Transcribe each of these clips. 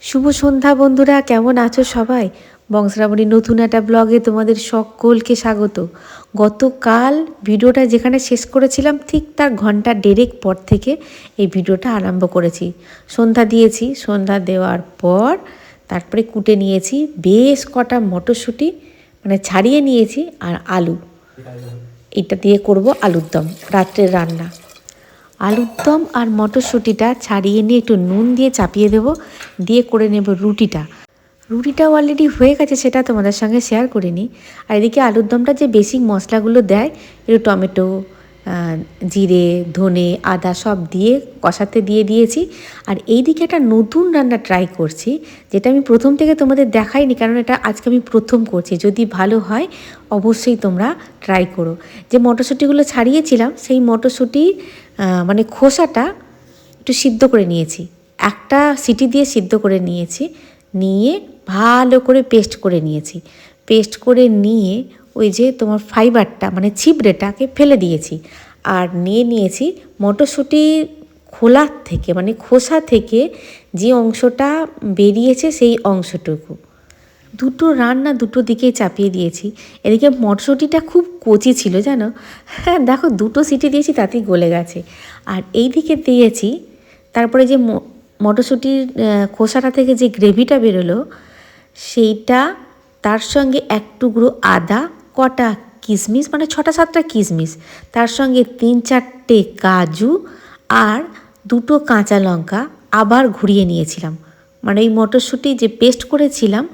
শুভ সন্ধ্যা বন্ধুরা, কেমন আছো সবাই? বংশরাবণীর নতুন একটা ব্লগে তোমাদের সকলকে স্বাগত। গতকাল ভিডিওটা যেখানে শেষ করেছিলাম ঠিক তার ঘন্টা দেড়েক পর থেকে এই ভিডিওটা আরম্ভ করেছি। সন্ধ্যা দিয়েছি, সন্ধ্যা দেওয়ার পর তারপরে কুটে নিয়েছি বেশ কটা মটরশুঁটি, মানে ছাড়িয়ে নিয়েছি, আর আলু। এটা দিয়ে করব আলুর দম, রাত্রের রান্না। আলুর দম আর মটরশুঁটিটা ছাড়িয়ে নিয়ে একটু নুন দিয়ে চাপিয়ে দেবো, দিয়ে করে নেব রুটিটা। রুটিটাও অলরেডি হয়ে গেছে, সেটা তোমাদের সঙ্গে শেয়ার করে নিই। আর এদিকে আলুর দমটা যে বেসিক মশলাগুলো দেয়, একটু টমেটো, জিরে, ধনে, আদা সব দিয়ে কষাতে দিয়ে দিয়েছি। আর এইদিকে একটা নতুন রান্না ট্রাই করছি, যেটা আমি প্রথম থেকে তোমাদের দেখাইনি, কারণ এটা আজকে আমি প্রথম করছি। যদি ভালো হয় অবশ্যই তোমরা ট্রাই করো। যে মটরশুঁটিগুলো ছাড়িয়েছিলাম, সেই মটরশুঁটি মানে খোসাটা একটু সিদ্ধ করে নিয়েছি, একটা সিটি দিয়ে সিদ্ধ করে নিয়েছি, নিয়ে ভালো করে পেস্ট করে নিয়েছি। পেস্ট করে নিয়ে ওই যে তোমার ফাইবারটা মানে ছিবড়েটাকে ফেলে দিয়েছি। আর নিয়েছি মটরশুঁটির খোলার থেকে, মানে খোসা থেকে যে অংশটা বেরিয়েছে সেই অংশটুকু। দুটো রান্না দুটো দিকেই চাপিয়ে দিয়েছি। এদিকে মটরশুঁটিটা খুব কচি ছিল জানো, হ্যাঁ দেখো দুটো সিটি দিয়েছি তাতেই গলে গেছে। আর এই দিকে দিয়েছি তারপরে যে মটরশুঁটির খোসাটা থেকে যে গ্রেভিটা বেরোলো সেইটা, তার সঙ্গে এক টুকরো আদা, কটা কিশমিশ মানে 6-7টা কিশমিশ, তার সঙ্গে 3-4টে কাজু আর দুটো কাঁচা লঙ্কা আবার ঘুরিয়ে নিয়েছিলাম। মানে এই মটরশুঁটি যে পেস্ট করেছিলাম,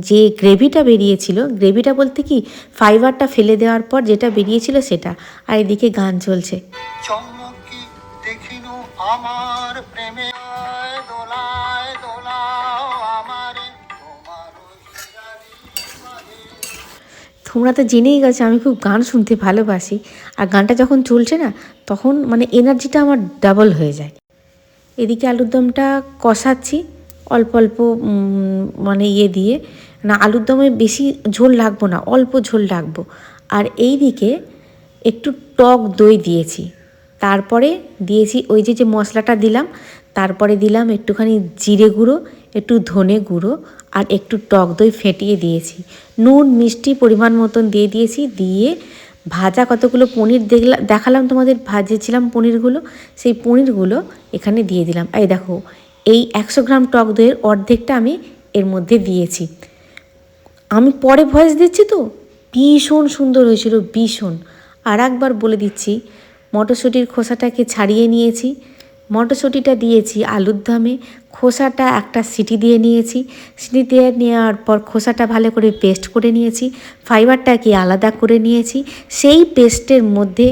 যে গ্রেভিটা বেরিয়েছিল, গ্রেভিটা বলতে কি ফাইবারটা ফেলে দেওয়ার পর যেটা বেরিয়েছিল সেটা। আর এদিকে গান চলছে। আমার প্রেমে দোলায় দোলাও আমারে, তোমরা তো জেনেই গেছো আমি খুব গান শুনতে ভালোবাসি। আর গানটা যখন চলছে না, তখন মানে এনার্জিটা আমার ডাবল হয়ে যায়। এদিকে আলুর দমটা কষাচ্ছি অল্প অল্প, মানে দিয়ে না, আলুর দমে বেশি ঝোল লাগবো না, অল্প ঝোল রাখবো। আর এই দিকে একটু টক দই দিয়েছি, তারপরে দিয়েছি ওই যে মশলাটা দিলাম, তারপরে দিলাম একটুখানি জিরে গুঁড়ো, একটু ধনে গুঁড়ো, আর একটু টক দই ফেটিয়ে দিয়েছি। নুন মিষ্টি পরিমাণ মতন দিয়ে দিয়েছি। দিয়ে ভাজা কতগুলো পনির দেখালাম তোমাদের, ভাজেছিলাম পনিরগুলো, সেই পনিরগুলো এখানে দিয়ে দিলাম। এই দেখো, এই 100 গ্রাম টক দইয়ের অর্ধেকটা আমি এর মধ্যে দিয়েছি। আমি পরে ভয়েস দিচ্ছি তো, ভীষণ সুন্দর হয়েছিল, ভীষণ। আর একবার বলে দিচ্ছি, মটরশুঁটির খোসাটাকে ছাড়িয়ে নিয়েছি, মটরশুঁটিটা দিয়েছি আলুর দমে, খোসাটা একটা সিটি দিয়ে নিয়েছি, সিটি দিয়ে নেওয়ার পর খোসাটা ভালো করে পেস্ট করে নিয়েছি, ফাইবারটাকে আলাদা করে নিয়েছি। সেই পেস্টের মধ্যে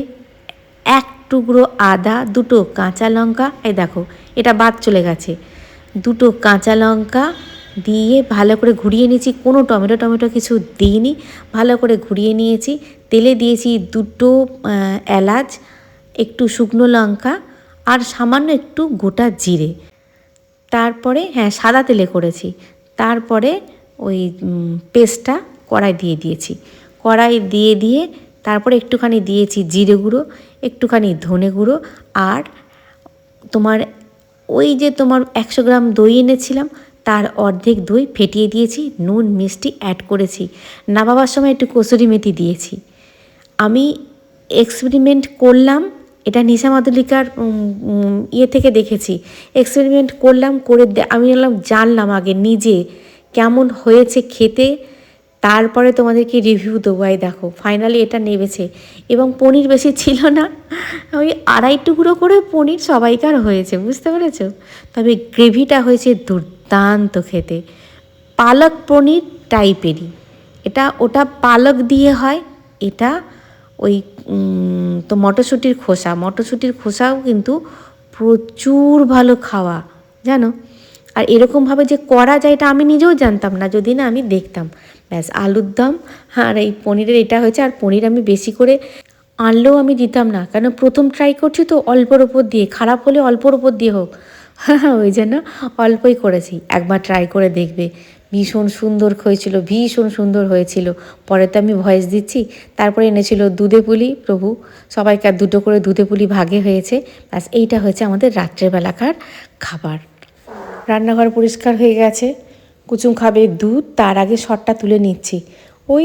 এক টুকরো আদা, দুটো কাঁচা লঙ্কা, এই দেখো এটা বাদ চলে গেছে, দুটো কাঁচা লঙ্কা দিয়ে ভালো করে ঘুরিয়ে নিয়েছি। কোনো টমেটো কিছু দিইনি, ভালো করে ঘুরিয়ে নিয়েছি। তেলে দিয়েছি দুটো এলাচ, একটু শুকনো লঙ্কা, আর সামান্য একটু গোটা জিরে। তারপরে হ্যাঁ, সাদা তেলে করেছি। তারপরে ওই পেস্টটা কড়াই দিয়ে দিয়েছি, কড়াই দিয়ে তারপরে একটুখানি দিয়েছি জিরে গুঁড়ো, একটুখানি ধনে গুঁড়ো, আর তোমার ওই যে তোমার 100 গ্রাম দই এনেছিলাম, তার অর্ধেক দই ফেটিয়ে দিয়েছি, নুন মিষ্টি অ্যাড করেছি। নামাবার সময় একটু কসুরি মেথি দিয়েছি। আমি এক্সপেরিমেন্ট করলাম, এটা নিশা মাধুলিকার থেকে দেখেছি, এক্সপেরিমেন্ট করলাম, করে আমি জানলাম আগে নিজে কেমন হয়েছে খেতে, তারপরে তোমাদেরকে রিভিউ দেবো। দেখো ফাইনালি এটা নেমেছে, এবং পনির বেশি ছিল না, ওই 2.5 টুকরো করে পনির সবাইকার হয়েছে, বুঝতে পেরেছো? তবে গ্রেভিটা হয়েছে দুর্দান্ত খেতে, পালক পনির টাইপেরই। এটা ওটা পালক দিয়ে হয়, এটা ওই তো মটরশুঁটির খোসাও কিন্তু প্রচুর ভালো খাওয়া, জানো। আর এরকমভাবে যে করা যায় এটা আমি নিজেও জানতাম না, যদি না আমি দেখতাম। ব্যাস আলুর দম আর এই পনিরের এটা হয়েছে। আর পনির আমি বেশি করে আনলেও আমি দিতাম না, কেন প্রথম ট্রাই করছি তো, অল্পর ওপর দিয়ে, খারাপ হলে অল্পর ওপর দিয়ে হোক, ওই জন্য অল্পই করেছি। একবার ট্রাই করে দেখবে, ভীষণ সুন্দর হয়েছিল। পরে তো আমি ভয়েস দিচ্ছি। তারপরে এনেছিল দুধে পুলি, প্রভু সবাইকার দুটো করে দুধে পুলি ভাগে হয়েছে। ব্যাস এইটা হয়েছে আমাদের রাত্রেবেলাকার খাবার। রান্নাঘর পরিষ্কার হয়ে গেছে, কুচুম খাবে দুধ, তার আগে শটটা তুলে নিচ্ছি। ওই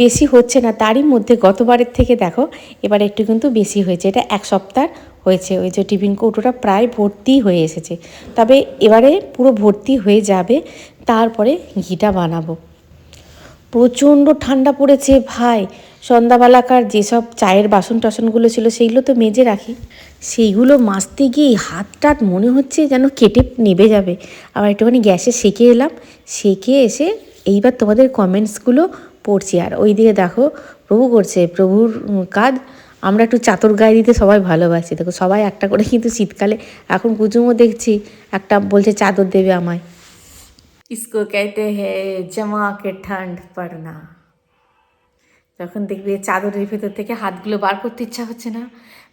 বেশি হচ্ছে না, তারই মধ্যে গতবারের থেকে দেখো এবার একটু কিন্তু বেশি হয়েছে, এটা 1 সপ্তাহ হয়েছে। ওই যে টিফিন কৌটোটা প্রায় ভর্তি হয়ে এসেছে, তবে এবারে পুরো ভর্তি হয়ে যাবে, তারপরে ঘিটা বানাবো। প্রচণ্ড ঠান্ডা পড়েছে ভাই। সন্ধ্যাবেলাকার যেসব চায়ের বাসন টাসনগুলো ছিল সেইগুলো তো মেজে রাখি, সেইগুলো মাজতে গিয়ে হাত টাত মনে হচ্ছে যেন কেটে নেবে যাবে। আবার একটুখানি গ্যাসে সেঁকে এলাম, সেঁকে এসে এইবার তোমাদের কমেন্টসগুলো পড়ছি। আর ওই দিকে দেখো প্রভু করছে, প্রভুর কাজ। আমরা একটু চাদর গায়ে দিতে সবাই ভালোবাসি, দেখো সবাই একটা করে, কিন্তু শীতকালে এখন কুচুমও দেখছি একটা বলছে চাদর দেবে আমায়। इसको कहते हैं जमा के ठंड पड़ना। যখন দেখবে চাদরের ভেতর থেকে হাতগুলো বার করতে ইচ্ছা হচ্ছে না,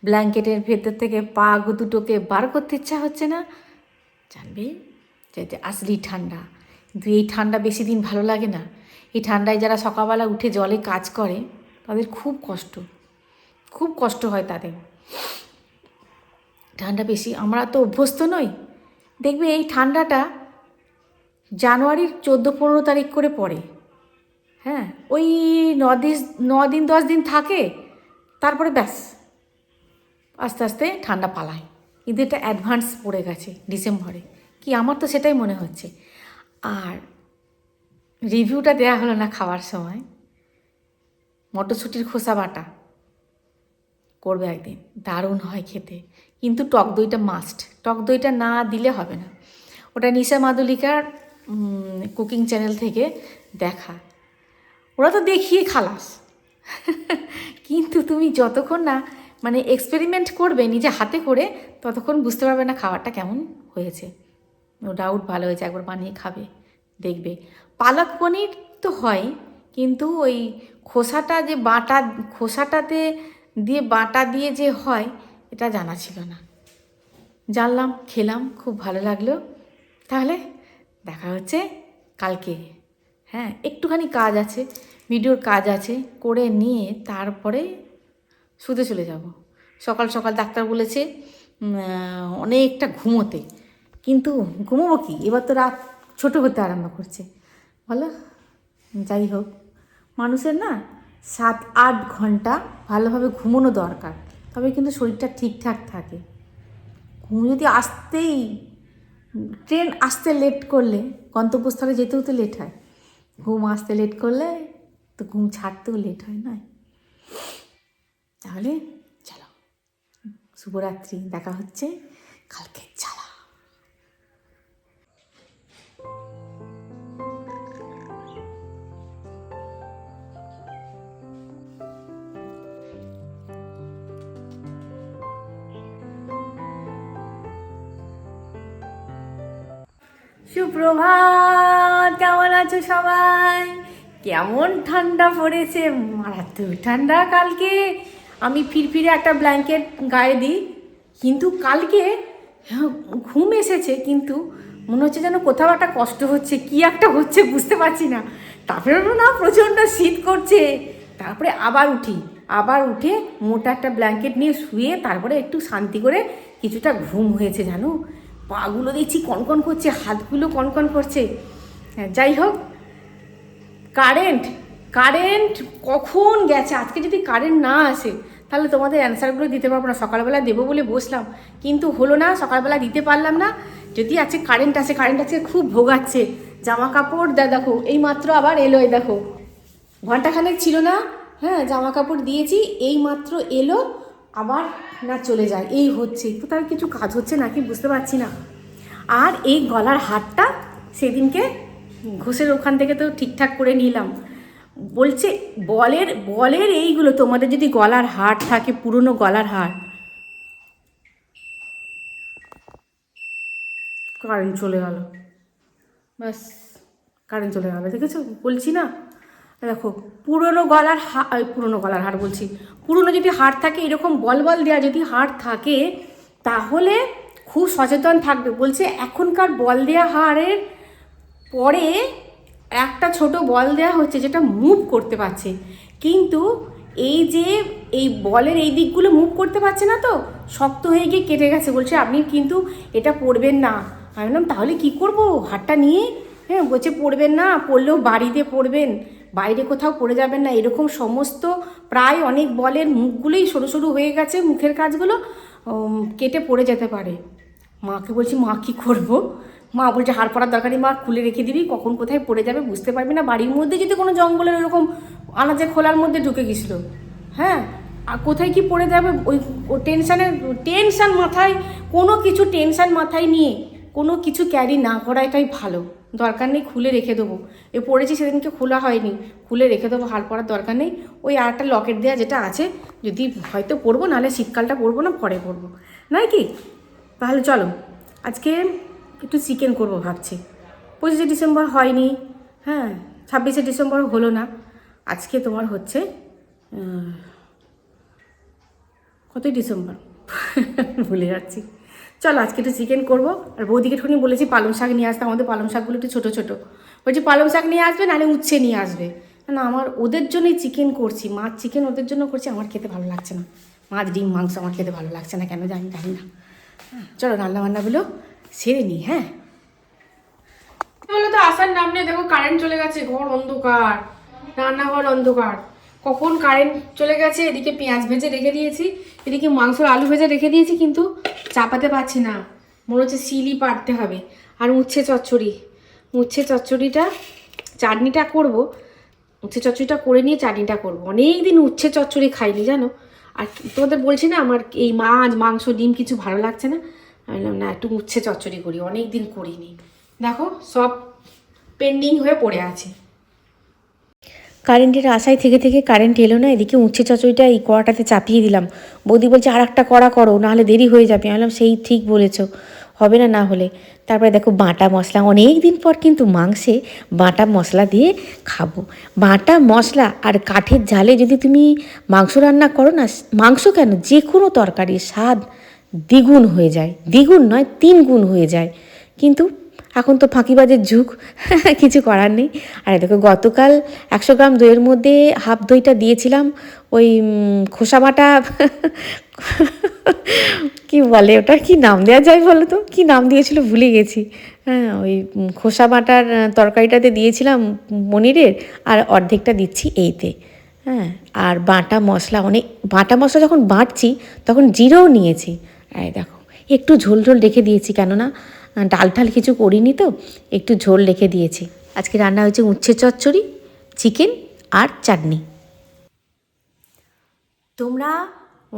ব্ল্যাঙ্কেটের ভেতর থেকে পা দুটোকে বার করতে ইচ্ছা হচ্ছে না, জানবে যে আসলি ঠান্ডা। কিন্তু এই ঠান্ডা বেশি দিন ভালো লাগে না। এই ঠান্ডায় যারা সকালবেলা উঠে জলে কাজ করে তাদের খুব কষ্ট হয় তাদের। ঠান্ডা বেশি, আমরা তো অভ্যস্ত নই। দেখবে এই ঠান্ডাটা জানুয়ারির 14-15 তারিখ করে পড়ে, হ্যাঁ, ওই 9 দিন 10 দিন থাকে, তারপরে ব্যাস আস্তে আস্তে ঠান্ডা পালায়। কিন্তু এটা অ্যাডভান্স পড়ে গেছে ডিসেম্বরে, কি আমার তো সেটাই মনে হচ্ছে। আর রিভিউটা দেওয়া হলো না খাওয়ার সময়, মটরশুঁটির খোসা বাটা করবে একদিন, দারুণ হয় খেতে। কিন্তু টক দইটা মাস্ট, টক দইটা না দিলে হবে না। ওটা নিশা মাদুলিকার কুকিং চ্যানেল থেকে দেখা, ওরা তো দেখিয়ে খালাস। কিন্তু তুমি যতক্ষণ না মানে এক্সপেরিমেন্ট করবে নিজে হাতে করে, ততক্ষণ বুঝতে পারবে না খাবারটা কেমন হয়েছে। নো ডাউট ভালো হয়েছে, একবার বানিয়ে খাবে দেখবে। পালক পনির তো হয়, কিন্তু ওই খোসাটাতে দিয়ে বাটা দিয়ে যে হয় এটা জানা ছিল না, জানলাম, খেলাম, খুব ভালো লাগলো। তাহলে দেখা হচ্ছে কালকে। হ্যাঁ, একটুখানি কাজ আছে, ভিডিওর কাজ আছে, করে নিয়ে তারপরে শুতে চলে যাব। সকাল সকাল ডাক্তার বলেছে অনেকটা ঘুমোতে, কিন্তু ঘুমোবো কি, এবার তো রাত ছোটো হতে আরম্ভ করছে বলো। যাই হোক, মানুষের না 7-8 ঘন্টা ভালোভাবে ঘুমোনো দরকার, তবে কিন্তু শরীরটা ঠিকঠাক থাকে। ঘুম যদি ট্রেন আসতে লেট করলে, গন্তব্যস্থলে যেতেও তো লেট হয়, ঘুম আসতে লেট করলে তো ঘুম ছাড়তেও লেট হয় না। তাহলে চলো, শুভরাত্রি, দেখা হচ্ছে কালকে। চলো। সুপ্রভাত, কেমন আছো সবাই? কেমন ঠান্ডা পড়েছে, মারাত্মক ঠান্ডা। কালকে আমি ফিরফিরে একটা ব্ল্যাঙ্কেট গায়ে দিই, কিন্তু কালকে ঘুম এসেছে, কিন্তু মনে হচ্ছে যেন কোথাও একটা কষ্ট হচ্ছে, কি একটা হচ্ছে বুঝতে পারছি না। তারপরে না প্রচণ্ড শীত করছে, তারপরে আবার উঠে মোটা একটা ব্ল্যাঙ্কেট নিয়ে শুয়ে তারপরে একটু শান্তি করে কিছুটা ঘুম হয়েছে জানো। পাগুলো দেখছি কনকন করছে, হাতগুলো কনকন করছে। যাই হোক, কারেন্ট কখন গেছে। আজকে যদি কারেন্ট না আসে তাহলে তোমাদের অ্যান্সারগুলো দিতে পারবো না। সকালবেলা দেবো বলে বসলাম, কিন্তু হলো না, সকালবেলা দিতে পারলাম না। যদি আজকে কারেন্ট আসে খুব ভোগাচ্ছে। জামা কাপড় দেখো এই মাত্র আবার এলো, এই দেখো ঘন্টাখানেক ছিল না, হ্যাঁ, জামা কাপড় দিয়েছি, এই মাত্র এলো, আবার না চলে যায়, এই হচ্ছে। কোথাও কিছু কাজ হচ্ছে নাকি বুঝতে পারছি না। আর এই গলার হারটা সেদিনকে ঘোষের ওখান থেকে তো ঠিকঠাক করে নিলাম। বলছে বলের এইগুলো, তোমাদের যদি গলার হার থাকে, পুরনো গলার হার, কারেন্ট চলে গেল, ব্যাস কারেন্ট চলে গেল, দেখেছো বলছি না। দেখো পুরনো গলার হার বলছি, পুরনো যদি হার থাকে, এরকম বল দেওয়া যদি হার থাকে, তাহলে খুব সচেতন থাকবে। বলছে এখনকার বল দেওয়া হারের পরে একটা ছোট বল দেওয়া হচ্ছে যেটা মুভ করতে পারছে, কিন্তু এই বলের এই দিকগুলো মুভ করতে পারছে না, তো শক্ত হয়ে গিয়ে কেটে গেছে। বলছে আপনি কিন্তু এটা পরবেন না, আমি বললাম তাহলে কী করবো হাটটা নিয়ে? হ্যাঁ, বলছে পড়বেন না, পড়লেও বাড়িতে পড়বেন, বাইরে কোথাও পড়ে যাবেন না। এরকম সমস্ত প্রায় অনেক বলের মুখগুলোই সরু সরু হয়ে গেছে, মুখের কাজগুলো কেটে পড়ে যেতে পারে। মাকে বলছি মা কী করবো? মা বলছে হাড় পড়ার দরকারই, মা খুলে রেখে দিবি, কখন কোথায় পড়ে যাবে বুঝতে পারবি না। বাড়ির মধ্যে যদি কোনো জঙ্গলের এরকম আনাজের খোলার মধ্যে ঢুকে গেছিল, হ্যাঁ, আর কোথায় কি পড়ে যাবে ওই টেনশান মাথায়, কোনো কিছু টেনশান মাথায় নিয়ে কোনো কিছু ক্যারি না করাটাই ভালো। দরকার নেই, খুলে রেখে দেবো। এ পড়েছি সেদিনকে খোলা হয়নি, খুলে রেখে দেবো, হাড় পড়ার দরকার নেই। ওই আর একটা লকেট দেওয়া যেটা আছে, যদি হয়তো পরবো, নাহলে শীতকালটা পরবো না, পরে পরবো, নয় কি? তাহলে চলো আজকে একটু চিকেন করবো ভাবছি। 25শে ডিসেম্বর হয়নি, হ্যাঁ, 26শে ডিসেম্বর হলো না, আজকে তোমার হচ্ছে কতই ডিসেম্বর ভুলে যাচ্ছি। চলো আজকে একটু চিকেন করবো। আর বৌদিকে একটুখানি বলেছি পালং শাক নিয়ে আসতে, আমাদের পালং শাকগুলো একটু ছোটো ছোটো, বলছি পালং শাক নিয়ে আসবে, নাহলে উচ্ছে নিয়ে আসবে। না, আমার ওদের জন্যই চিকেন করছি, মাছ চিকেন ওদের জন্য করছি, আমার খেতে ভালো লাগছে না। মাছ ডিম মাংস আমার খেতে ভালো লাগছে না, কেন জানি না। চলো রান্নাবান্নাগুলো সেরে নিই। হ্যাঁ, বলে তো আসার নাম নেই, দেখো কারেন্ট চলে গেছে, ঘর অন্ধকার, রান্নাঘর অন্ধকার, কখন কারেন্ট চলে গেছে। এদিকে পেঁয়াজ ভেজে রেখে দিয়েছি, এদিকে মাংস আলু ভেজে রেখে দিয়েছি, কিন্তু চাপাতে পারছি না, মনে হচ্ছে সিলই পারতে হবে। আর উচ্ছে চচ্চড়িটা চাটনিটা করব, উচ্ছে চচ্চড়িটা করে নিয়ে চাটনিটা করব। অনেক দিন উচ্ছে চচ্চড়ি খাইনি জানো। আর তোমাদের বলছি না আমার এই মাছ মাংস ডিম কিছু ভালো লাগছে না, আমি বললাম না একটু উচ্ছে চচ্চড়ি করি, অনেক দিন করিনি। দেখো সব পেন্ডিং হয়ে পড়ে আছে। কারেন্টের আশায় থেকে থেকে কারেন্ট এলো না, এদিকে উচ্ছে চচড়িটা এই কড়াটাতে চাপিয়ে দিলাম। বৌদি বলছে আর একটা কড়া করো, নাহলে দেরি হয়ে যাবে। আমি বললাম সেই ঠিক বলেছো, হবে না না হলে। তারপরে দেখো বাটা মশলা, অনেক দিন পর কিন্তু মাংসে বাটা মশলা দিয়ে খাবো। বাটা মশলা আর কাঠের জালে যদি তুমি মাংস রান্না করো না, মাংস কেন যে কোনো তরকারির স্বাদ দ্বিগুণ হয়ে যায়, দ্বিগুণ নয় 3 গুণ হয়ে যায়। কিন্তু এখন তো ফাঁকিবাজের যুগ, কিছু করার নেই। আর দেখো গতকাল 100 গ্রাম দইয়ের মধ্যে হাফ দইটা দিয়েছিলাম ওই খোসা বাটা কি বলে ওটা, কি নাম দেওয়া যায় বলো তো, কি নাম দিয়েছিল ভুলে গেছি। হ্যাঁ, ওই খোসা বাটার তরকারিটাতে দিয়েছিলাম পনিরের, আর অর্ধেকটা দিচ্ছি এইতে। হ্যাঁ, আর বাটা মশলা, অনেক বাটা মশলা যখন বাটছি তখন জিরেও নিয়েছি। এই দেখো একটু ঝোল ঝোল রেখে দিয়েছি, কেননা ডাল ঠাল কিছু করিনি তো, একটু ঝোল রেখে দিয়েছি। আজকে রান্না হয়েছে উচ্ছে চচ্চড়ি, চিকেন আর চাটনি। তোমরা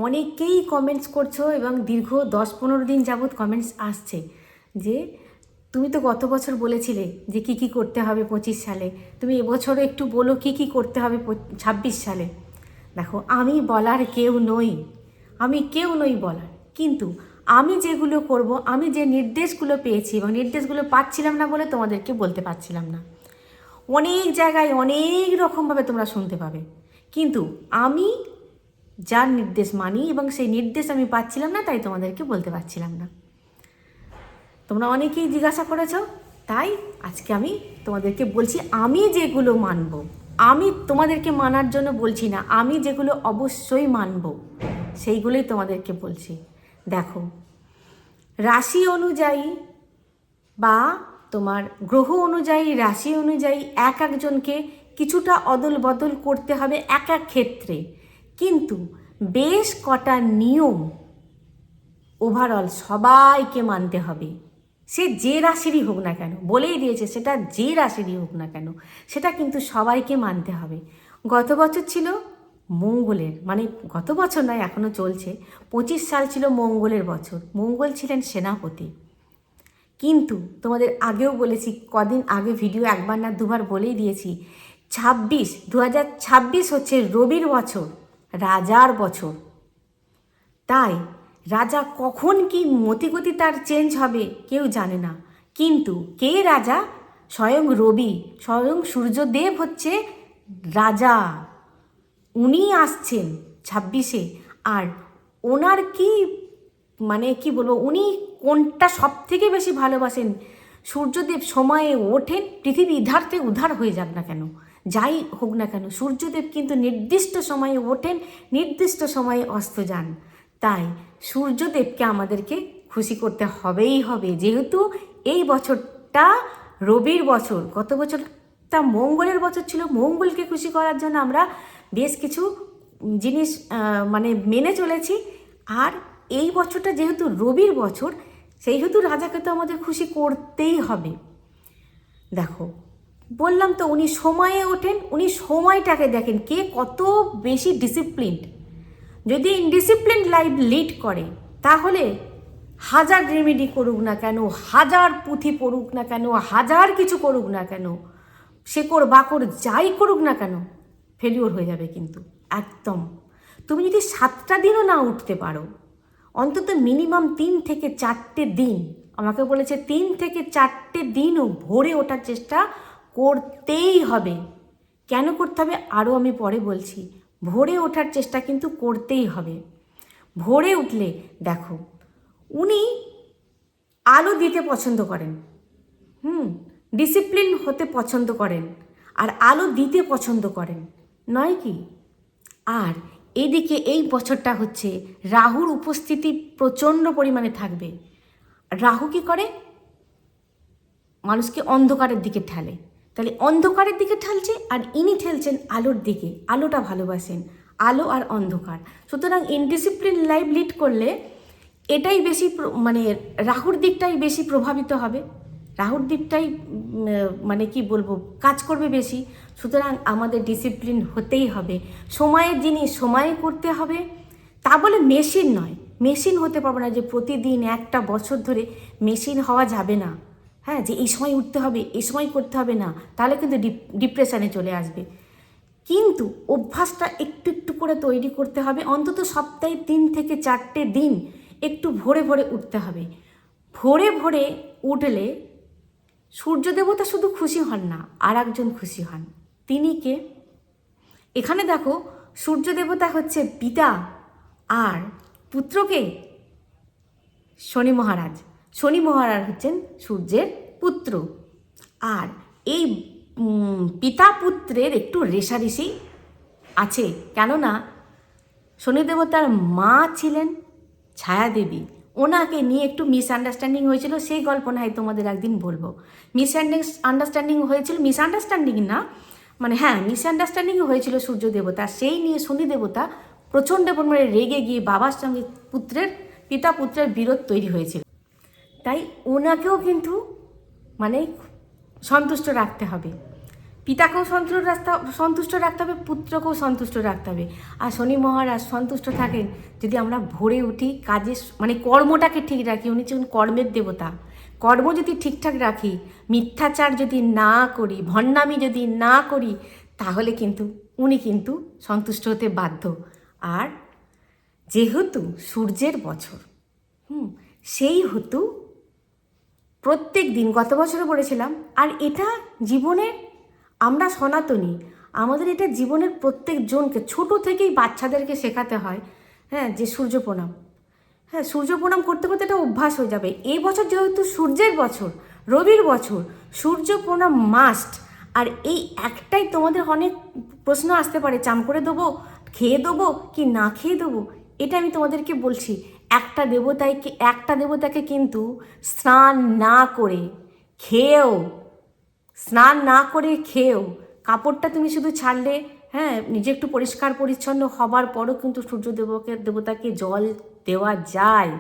অনেকেই কমেন্টস করছো এবং দীর্ঘ 10-15 দিন যাবৎ কমেন্টস আসছে যে তুমি তো গত বছর বলেছিলে যে কি কি করতে হবে 25 সালে, তুমি এবছরও একটু বলো কি কি করতে হবে 26 সালে। দেখো আমি বলার কেউ নই, আমি কেউ নই বলার, কিন্তু আমি যেগুলো করব, আমি যে নির্দেশগুলো পেয়েছি এবং নির্দেশগুলো পাচ্ছিলাম না বলে তোমাদেরকে বলতে পারছিলাম না। অনেক জায়গায় অনেক রকমভাবে তোমরা শুনতে পাবে, কিন্তু আমি যার নির্দেশ মানি এবং সেই নির্দেশ আমি পাচ্ছিলাম না, তাই তোমাদেরকে বলতে পারছিলাম না। তোমরা অনেকেই জিজ্ঞাসা করেছো, তাই আজকে আমি তোমাদেরকে বলছি আমি যেগুলো মানব। আমি তোমাদেরকে মানার জন্য বলছি না, আমি যেগুলো অবশ্যই মানব সেইগুলোই তোমাদেরকে বলছি। দেখো, রাশি অনুযায়ী বা তোমার গ্রহ অনুযায়ী, রাশি অনুযায়ী এক একজনকে কিছুটা অদল বদল করতে হবে এক এক ক্ষেত্রে, কিন্তু বেশ কটা নিয়ম ওভারঅল সবাইকে মানতে হবে। সে যে রাশিরই হোক না কেন, বলেই দিয়েছে সেটা যে রাশিরই হোক না কেন, সেটা কিন্তু সবাইকে মানতে হবে। গত বছর ছিল মঙ্গলের, মানে গত বছর নয় এখনও চলছে, 25 সাল ছিল মঙ্গলের বছর, মঙ্গল ছিলেন সেনাপতি। কিন্তু তোমাদের আগেও বলেছি, কদিন আগে ভিডিও একবার না দুবার বলেই দিয়েছি, 2026 হচ্ছে রবির বছর, রাজার বছর। তাই রাজা কখন কি মতিগতি তার চেঞ্জ হবে কেউ জানে না, কিন্তু কে রাজা? স্বয়ং রবি, স্বয়ং সূর্যদেব হচ্ছে রাজা। উনি আসছেন 26-এ, আর ওনার কি মানে কি বলবো, উনি কোনটা সব থেকে বেশি ভালোবাসেন? সূর্যদেব সময়ে ওঠেন, পৃথিবী ইধার থেকে উধার হয়ে যাক না কেন, যাই হোক না কেন, সূর্যদেব কিন্তু নির্দিষ্ট সময়ে ওঠেন, নির্দিষ্ট সময়ে অস্ত যান। তাই সূর্যদেবকে আমাদেরকে খুশি করতে হবেই হবে, যেহেতু এই বছরটা রবির বছর, গত বছরটা মঙ্গলের বছর ছিল। মঙ্গলকে খুশি করার জন্য আমরা বেশ কিছু জিনিস মানে মেনে চলেছি। আর এই বছরটা যেহেতু রবির বছর, সেইহেতু রাজাকে তো আমাদের খুশি করতেই হবে। দেখো, বললাম তো উনি সময়ে ওঠেন, উনি সময়টাকে দেখেন কে কত বেশি ডিসিপ্লিনড। যদি ইনডিসিপ্লিন লাইফ লিড করে তাহলে হাজার রেমেডি করুক না কেন, হাজার পুঁথি পড়ুক না কেন, হাজার কিছু করুক না কেন, শেকড় বাকড় যাই করুক না কেন, ফেলিওর হয়ে যাবে কিন্তু একদম। তুমি যদি 7টা দিনও না উঠতে পারো, অন্তত মিনিমাম 3 থেকে 4টে দিন, আমাকে বলেছে 3 থেকে 4টে দিনও ভোরে ওঠার চেষ্টা করতেই হবে। কেন করতে হবে আরও আমি পরে বলছি। ভোরে ওঠার চেষ্টা কিন্তু করতেই হবে। ভোরে উঠলে দেখো, উনি আলো দিতে পছন্দ করেন, ডিসিপ্লিন হতে পছন্দ করেন, আর আলো দিতে পছন্দ করেন, নয় কি? আর এদিকে এই বছরটা হচ্ছে রাহুর উপস্থিতি প্রচণ্ড পরিমাণে থাকবে। রাহু কি করে? মানুষকে অন্ধকারের দিকে ঠেলে। তাহলে অন্ধকারের দিকে ঠেলছে, আর ইনি ঠেলছেন আলোর দিকে। আলোটা ভালোবাসেন, আলো আর অন্ধকার। সুতরাং ইনডিসিপ্লিন লাইফ লিড করলে এটাই বেশি মানে রাহুর দিকটাই বেশি প্রভাবিত হবে, রাহুর দিকটাই মানে কি বলবো, কাজ করবে বেশি। সুতরাং আমাদের ডিসিপ্লিন হতেই হবে, সময়ের জিনিস সময়ে করতে হবে। তা বলে মেশিন নয়, মেশিন হতে পারবে না যে প্রতিদিন একটা বছর ধরে মেশিন হওয়া যাবে না। হ্যাঁ, যে এই সময় উঠতে হবে, এই সময় করতে হবে না, তাহলে কিন্তু ডিপ্রেশনে চলে আসবে। কিন্তু অভ্যাসটা একটু একটু করে তৈরি করতে হবে। অন্তত সপ্তাহে 3 থেকে 4টে দিন একটু ভোরে ভোরে উঠতে হবে। ভোরে ভোরে উঠলে সূর্য দেবতা শুধু খুশি হন না, আর একজন খুশি হন। তিনি কে? এখানে দেখো, সূর্য দেবতা হচ্ছে পিতা, আর পুত্রকে শনি মহারাজ। শনি মহারাজ হচ্ছেন সূর্যের পুত্র। আর এই পিতা পুত্রের একটু রেষারেষি আছে, কেননা শনি দেবতার মা ছিলেন ছায়াদেবী। ওনাকে নিয়ে একটু মিসআন্ডারস্ট্যান্ডিং হয়েছিল, সেই গল্প না হয় তোমাদের একদিন বলবো। মিসআন্ডারস্ট্যান্ডিং হয়েছিল, মিসআন্ডারস্ট্যান্ডিং না মানে হ্যাঁ, মিসআন্ডারস্ট্যান্ডিং হয়েছিল সূর্য দেবতা। সেই নিয়ে শনি দেবতা প্রচণ্ড পরিমাণে রেগে গিয়ে বাবার সঙ্গে পিতা পুত্রের বিরোধ তৈরি হয়েছিল। তাই ওনাকেও কিন্তু মানে সন্তুষ্ট রাখতে হবে, পিতাকেও সন্তুষ্ট রাখতে হবে, পুত্রকেও সন্তুষ্ট রাখতে হবে। আর শনি মহারাজ সন্তুষ্ট থাকেন যদি আমরা ভোরে উঠি, কাজে মানে কর্মটাকে ঠিক রাখি। উনি হচ্ছেন কর্মের দেবতা। কর্ম যদি ঠিকঠাক রাখি, মিথ্যাচার যদি না করি, ভণ্ডামি যদি না করি, তাহলে কিন্তু উনি কিন্তু সন্তুষ্ট হতে বাধ্য। আর যেহেতু সূর্যের বছর, সেই হেতু প্রত্যেক দিন, গত বছরও বলেছিলাম, আর এটা জীবনের, আমরা সনাতনী, আমাদের এটা জীবনের প্রত্যেকজনকে ছোট থেকেই বাচ্চাদেরকে শেখাতে হয়, হ্যাঁ, যে সূর্য প্রণাম। হ্যাঁ, সূর্য প্রণাম করতে করতে এটা অভ্যাস হয়ে যাবে। এই বছর যেহেতু সূর্যের বছর, রবির বছর, সূর্য প্রণাম মাস্ট। আর এই একটাই, তোমাদের অনেক প্রশ্ন আসতে পারে, চান করে দেবো, খেয়ে দেবো কি না খেয়ে দেবো? এটা আমি তোমাদেরকে বলছি, একটা দেবতাকে কিন্তু স্নান না করে খেয়েও, স্নান না করে খেয়েও, কাপড়টা তুমি শুধু ছাড়লে, হ্যাঁ, নিজে একটু পরিষ্কার পরিচ্ছন্ন হবার পরও কিন্তু সূর্য দেবতাকে জল দেওয়া যায়।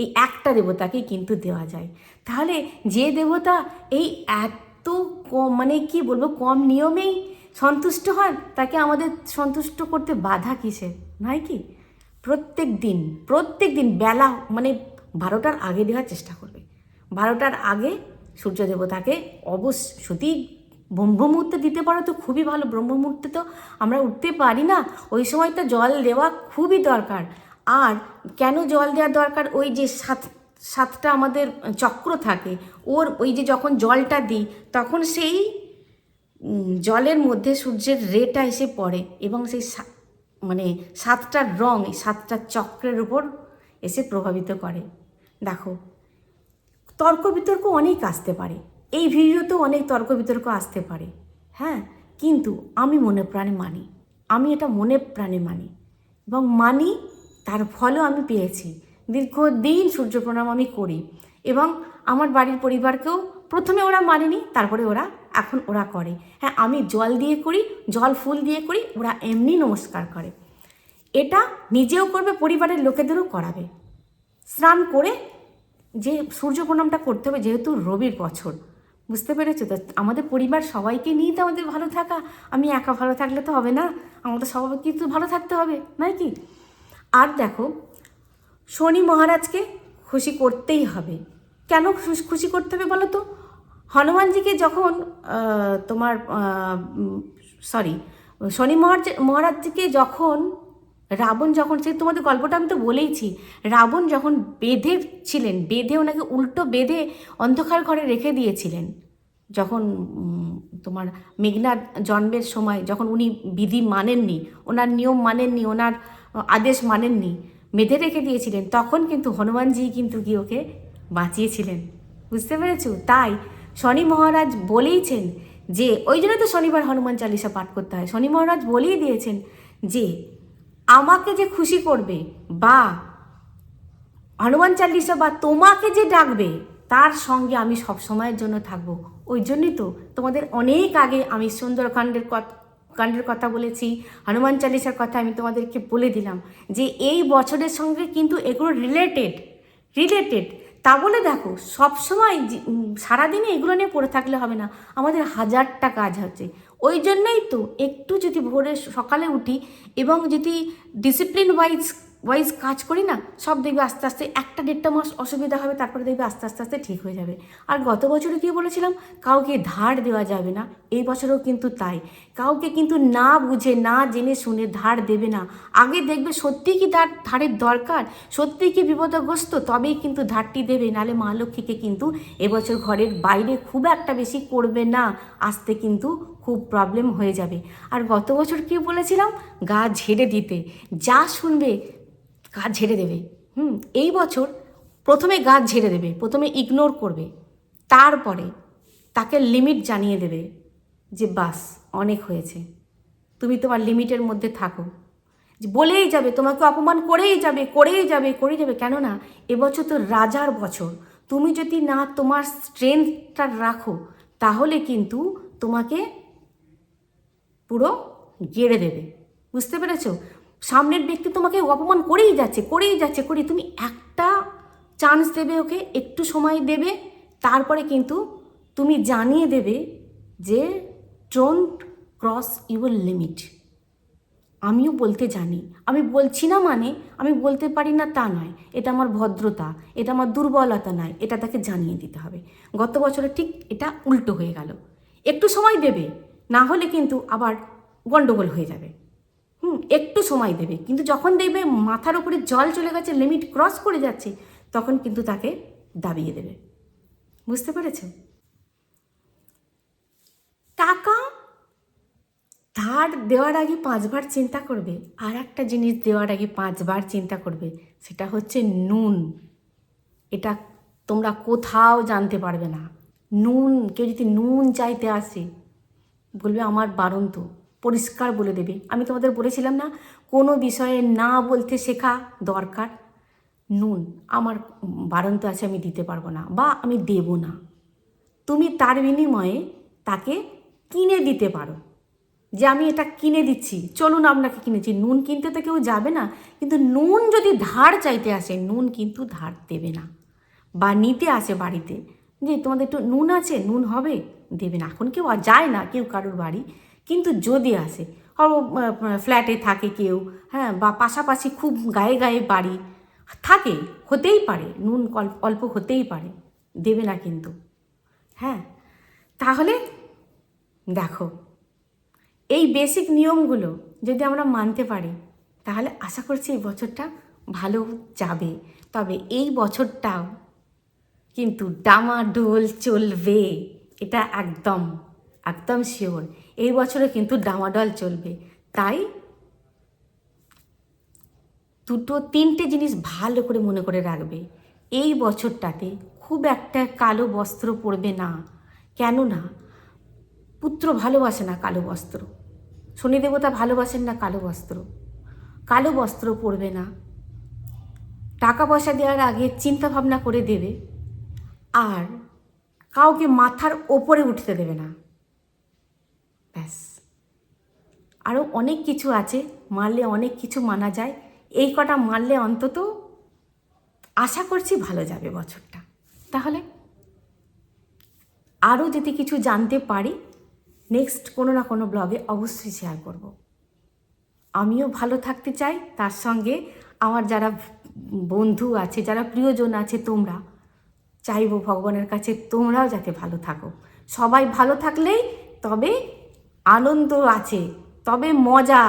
এই একটা দেবতাকে কিন্তু দেওয়া যায়। তাহলে যে দেবতা এই এত কম, মানে কি বলবো, কম নিয়মেই সন্তুষ্ট হন, তাকে আমাদের সন্তুষ্ট করতে বাধা কিসের, নয় কি? প্রত্যেক দিন বেলা মানে 12টার আগে দেওয়ার চেষ্টা করবে। 12টার আগে সূর্য দেবতাকে যদি ব্রহ্ম মুহূর্তে দিতে পারো তো খুবই ভালো। ব্রহ্ম মুহূর্তে তো আমরা উঠতে পারি না, ওই সময়টা জল দেওয়া খুবই দরকার। আর কেন জল দেওয়ার দরকার? ওই যে সাতটা আমাদের চক্র থাকে, ওই যে যখন জলটা দিই, তখন সেই জলের মধ্যে সূর্যের রেটা এসে পড়ে, এবং সেই মানে 7টা রং এই 7টা চক্রের উপর এসে প্রভাবিত করে। দেখো, তর্ক বিতর্ক অনেক আসতে পারে, এই ভিডিওতেও অনেক তর্ক বিতর্ক আসতে পারে, হ্যাঁ, কিন্তু আমি মনে প্রাণে মানি, আমি এটা মনে প্রাণে মানি, এবং মানি, তার ফলও আমি পেয়েছি। দীর্ঘদিন সূর্য প্রণাম আমি করি, এবং আমার বাড়ির পরিবারকেও প্রথমে ওরা মানেনি, তারপরে এখন ওরা করে। হ্যাঁ, আমি জল দিয়ে করি, জল ফুল দিয়ে করি, ওরা এমনি নমস্কার করে। এটা নিজেও করবে, পরিবারের লোকেদেরও করাবে। স্নান করে যে সূর্য প্রণামটা করতে হবে, যেহেতু রবির বছর, বুঝতে পেরেছো তো? আমাদের পরিবার সবাইকে নিয়েই তো আমাদের ভালো থাকা। আমি একা ভালো থাকলে তো হবে না, আমাদের সবাইকে কিন্তু ভালো থাকতে হবে, নয় কি? আর দেখো, শনি মহারাজকে খুশি করতেই হবে। কেন খুশি করতে হবে বলো তো? হনুমানজিকে যখন তোমার সরি শনি মহারাজকে যখন রাবণ যখন, সে তোমাদের গল্পটা আমি তো বলেইছি, রাবণ যখন বেঁধে ওনাকে উল্টো বেঁধে অন্ধকার ঘরে রেখে দিয়েছিলেন, যখন তোমার মেঘনার জন্মের সময় যখন উনি বিধি মানেননি, ওনার নিয়ম মানেননি, ওনার আদেশ মানেননি, বেঁধে রেখে দিয়েছিলেন, তখন কিন্তু হনুমানজি কিন্তু গিয়ে ওকে বাঁচিয়েছিলেন। বুঝতে পেরেছো? তাই শনি মহারাজ বলেইছেন যে, ওই জন্য তো শনিবার হনুমান চালিসা পাঠ করতে হয়। শনি মহারাজ বলেই দিয়েছেন যে আমাকে যে খুশি করবে বা হনুমান চালিসা বা তোমাকে যে ডাকবে, তার সঙ্গে আমি সব সময়ের জন্য থাকবো। ওই জন্যই তো তোমাদের অনেক আগে আমি কাণ্ডের কথা বলেছি, হনুমান চালিসার কথা আমি তোমাদেরকে বলে দিলাম যে এই বছরের সঙ্গে কিন্তু এগুলো রিলেটেড। তা বলে দেখো, সবসময় সারাদিনে এগুলো নিয়ে পড়ে থাকলে হবে না, আমাদের হাজারটা কাজ আছে। ওই জন্যই তো একটু যদি ভোরে সকালে উঠি এবং যদি ডিসিপ্লিন ওয়াইজ কাজ করি না, সব দেখবে আস্তে আস্তে 1-1.5 মাস অসুবিধা হবে, তারপরে দেখবে আস্তে আস্তে ঠিক হয়ে যাবে। আর গত বছরে কী বলেছিলাম, কাউকে ধার দেওয়া যাবে না। এই বছরেও কিন্তু তাই, কাউকে কিন্তু না বুঝে না জেনে শুনে ধার দেবে না। আগে দেখবে সত্যিই কি ধারের দরকার, সত্যিই কি বিপদগ্রস্ত, তবেই কিন্তু ধারটি দেবে। নাহলে মা লক্ষ্মীকে কিন্তু এবছর ঘরের বাইরে খুব একটা বেশি করবে না, আসতে কিন্তু খুব প্রবলেম হয়ে যাবে। আর গত বছর কী বলেছিলাম, গা ঝেড়ে দিতে, যা শুনবে গা ঝেড়ে দেবে। এই বছর প্রথমে গা ঝেড়ে দেবে, প্রথমে ইগনোর করবে, তারপরে তাকে লিমিট জানিয়ে দেবে যে বাস অনেক হয়েছে, তুমি তোমার লিমিটের মধ্যে থাকো। বলেই যাবে, তোমাকে অপমান করেই যাবে। কেননা এবছর তো রাজার বছর। তুমি যদি না তোমার স্ট্রেংথটা রাখো, তাহলে কিন্তু তোমাকে পুরো গেড়ে দেবে। বুঝতে পেরেছো? সামনের ব্যক্তি তোমাকে অপমান করেই যাচ্ছে, তুমি একটা চান্স দেবে ওকে, একটু সময় দেবে, তারপরে কিন্তু তুমি জানিয়ে দেবে যে ডোন্ট ক্রস ইউর লিমিট। আমিও বলতে জানি, আমি বলছি না মানে আমি বলতে পারি না তা নয়, এটা আমার ভদ্রতা, এটা আমার দুর্বলতা নয়, এটা তাকে জানিয়ে দিতে হবে। গত বছরে ঠিক এটা উল্টো হয়ে গেল। একটু সময় দেবে, না হলে কিন্তু আবার গন্ডগোল হয়ে যাবে। একটু সময় দেবে, কিন্তু যখন দেখবে মাথার উপরে জল চলে গেছে, লিমিট ক্রস করে যাচ্ছে, তখন কিন্তু তাকে দাবিয়ে দেবে। বুঝতে পেরেছ? টাকা ধার দেওয়ার আগে 5 বার চিন্তা করবে, আর একটা জিনিস দেওয়ার আগে 5 বার চিন্তা করবে, সেটা হচ্ছে নুন। এটা তোমরা কোথাও জানতে পারবে না। নুন, কেউ যদি নুন চাইতে আসে, বলবে আমার বারন্ত, পরিষ্কার বলে দেবে। আমি তোমাদের বলেছিলাম না, কোনো বিষয়ে না বলতে শেখা দরকার। নুন আমার বারন্ত আছে, আমি দিতে পারবো না বা আমি দেব না। তুমি তার বিনিময়ে তাকে কিনে দিতে পারো, যে আমি এটা কিনে দিচ্ছি, চলুন আপনাকে কিনেছি। নুন কিনতে তো কেউ যাবে না, কিন্তু নুন যদি ধার চাইতে আসে, নুন কিন্তু ধার দেবে না। বা নিতে আসে বাড়িতে, যে তোমাদের একটু নুন আছে, নুন হবে, দেবে না। এখন কেউ যায় না কেউ কারোর বাড়ি, কিন্তু যদি আসে, ফ্ল্যাটে থাকে কেউ, হ্যাঁ, বা পাশাপাশি খুব গায়ে বাড়ি থাকে, হতেই পারে নুন অল্প হতেই পারে, দেবে না কিন্তু। হ্যাঁ, তাহলে দেখো, এই বেসিক নিয়মগুলো যদি আমরা মানতে পারি, তাহলে আশা করছি এই বছরটা ভালো যাবে। তবে এই বছরটাও কিন্তু ডামাডোল চলবে, এটা একদম শিওর। এই বছরে কিন্তু ডামাডোল চলবে। তাই 2-3টে জিনিস ভালো করে মনে করে রাখবে। এই বছরটাতে খুব একটা কালো বস্ত্র পরবে না। কেননা পুত্র ভালোবাসে না কালো বস্ত্র, শনি দেবতা ভালোবাসেন না কালো বস্ত্র পরবে না। টাকা পয়সা দেওয়ার আগে চিন্তা ভাবনা করে দেবে। আর কাউকে মাথার ওপরে উঠতে দেবে না। ব্যাস। আরও অনেক কিছু আছে, মানলে অনেক কিছু মানা যায়, এই কটা মানলে অন্তত আশা করছি ভালো যাবে বছরটা। তাহলে আরও যদি কিছু জানতে পারি নেক্সট কোনো না কোনো ব্লগে অবশ্যই শেয়ার করব। আমিও ভালো থাকতে চাই, তার সঙ্গে আমার যারা বন্ধু আছে, যারা প্রিয়জন আছে, তোমরা চাইবো ভগবানের কাছে তোমরাও যাতে ভালো থাকো। সবাই ভালো থাকলেই তবে আনন্দ আছে, তবে মজা,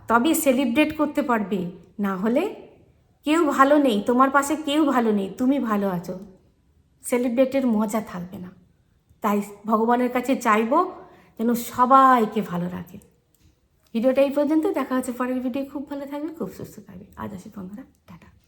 তবে সেলিব্রেট করতে পারবে। না হলে কেউ ভালো নেই, তোমার পাশে কেউ ভালো নেই, তুমি ভালো আছো, সেলিব্রেটের মজা থাকবে না। তাই ভগবানের কাছে চাইবো যেন সবাইকে ভালো রাখে। ভিডিওটা এই পর্যন্ত, দেখা হচ্ছে পরের ভিডিও। খুব ভালো থাকবে, খুব সুস্থ থাকবে। আজ আসি বন্ধুরা, টাটা।